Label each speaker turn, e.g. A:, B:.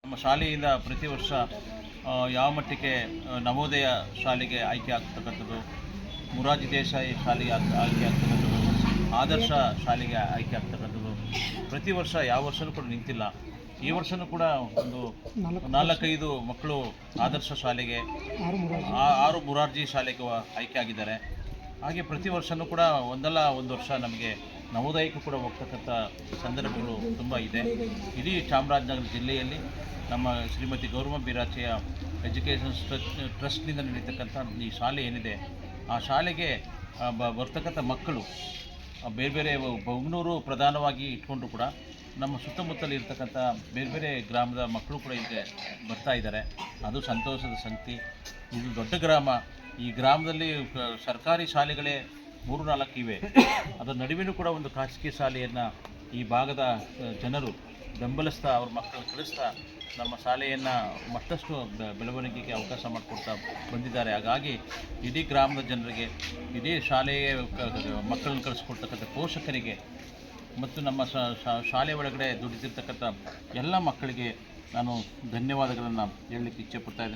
A: ನಮ್ಮ ಶಾಲೆಯಿಂದ ಪ್ರತಿ ವರ್ಷ ಯಾವ ಮಟ್ಟಿಗೆ ನವೋದಯ ಶಾಲೆಗೆ ಆಯ್ಕೆ ಆಗ್ತಕ್ಕಂಥದ್ದು, ಮೊರಾರ್ಜಿ ದೇಸಾಯಿ ಶಾಲೆಗೆ ಆಯ್ಕೆ ಆಗ್ತಕ್ಕಂಥದ್ದು, ಆದರ್ಶ ಶಾಲೆಗೆ ಆಯ್ಕೆ ಆಗ್ತಕ್ಕಂಥದ್ದು ಪ್ರತಿ ವರ್ಷ ಯಾವ ವರ್ಷವೂ ಕೂಡ ನಿಂತಿಲ್ಲ. ಈ ವರ್ಷವೂ ಕೂಡ ಒಂದು 4-5 ಮಕ್ಕಳು ಆದರ್ಶ ಶಾಲೆಗೆ, 6 ಮೊರಾರ್ಜಿ ಶಾಲೆಗೆ ಆಯ್ಕೆ ಆಗಿದ್ದಾರೆ. ಹಾಗೆ ಪ್ರತಿ ವರ್ಷವೂ ಕೂಡ ಒಂದಲ್ಲ ಒಂದು ವರ್ಷ ನಮಗೆ ನವೋದಯಕ್ಕೂ ಕೂಡ ಹೋಗ್ತಕ್ಕಂಥ ಸಂದರ್ಭಗಳು ತುಂಬ ಇದೆ. ಇಡೀ ಚಾಮರಾಜನಗರ ಜಿಲ್ಲೆಯಲ್ಲಿ ನಮ್ಮ ಶ್ರೀಮತಿ ಗೌರಮ್ಮ ಬಿರಾಚೆಯ ಎಜುಕೇಷನ್ ಟ್ರಸ್ಟ್ನಿಂದ ನಡೀತಕ್ಕಂಥ ಈ ಶಾಲೆ ಏನಿದೆ, ಆ ಶಾಲೆಗೆ ಬರ್ತಕ್ಕಂಥ ಮಕ್ಕಳು ಬೇರೆ ಬೇರೆ ಬಗ್ನೂರು ಪ್ರಧಾನವಾಗಿ ಇಟ್ಕೊಂಡ್ರು ಕೂಡ ನಮ್ಮ ಸುತ್ತಮುತ್ತಲು ಇರ್ತಕ್ಕಂಥ ಬೇರೆ ಬೇರೆ ಗ್ರಾಮದ ಮಕ್ಕಳು ಕೂಡ ಇಲ್ಲಿ ಬರ್ತಾ ಇದ್ದಾರೆ. ಅದು ಸಂತೋಷದ ಸಂಗತಿ. ಇದು ದೊಡ್ಡ ಗ್ರಾಮ. ಈ ಗ್ರಾಮದಲ್ಲಿ ಸರ್ಕಾರಿ ಶಾಲೆಗಳೇ 3-4 ಇವೆ. ಅದರ ನಡುವೆಯೂ ಕೂಡ ಒಂದು ಖಾಸಗಿ ಶಾಲೆಯನ್ನು ಈ ಭಾಗದ ಜನರು ಬೆಂಬಲಿಸ್ತಾ ಅವ್ರ ಮಕ್ಕಳನ್ನು ಕಳಿಸ್ತಾ ನಮ್ಮ ಶಾಲೆಯನ್ನು ಮತ್ತಷ್ಟು ಬೆಳವಣಿಗೆಗೆ ಅವಕಾಶ ಮಾಡಿಕೊಡ್ತಾ ಬಂದಿದ್ದಾರೆ. ಹಾಗಾಗಿ ಇಡೀ ಗ್ರಾಮದ ಜನರಿಗೆ, ಇಡೀ ಶಾಲೆಗೆ ಮಕ್ಕಳನ್ನು ಕಳಿಸ್ಕೊಡ್ತಕ್ಕಂಥ ಪೋಷಕರಿಗೆ ಮತ್ತು ನಮ್ಮ ಶಾಲೆ ಒಳಗಡೆ ದುಡಿದಿರ್ತಕ್ಕಂಥ ಎಲ್ಲ ಮಕ್ಕಳಿಗೆ ನಾನು ಧನ್ಯವಾದಗಳನ್ನು ಹೇಳಲಿಕ್ಕೆ ಇಚ್ಛೆಪಡ್ತಾ ಇದ್ದೇನೆ.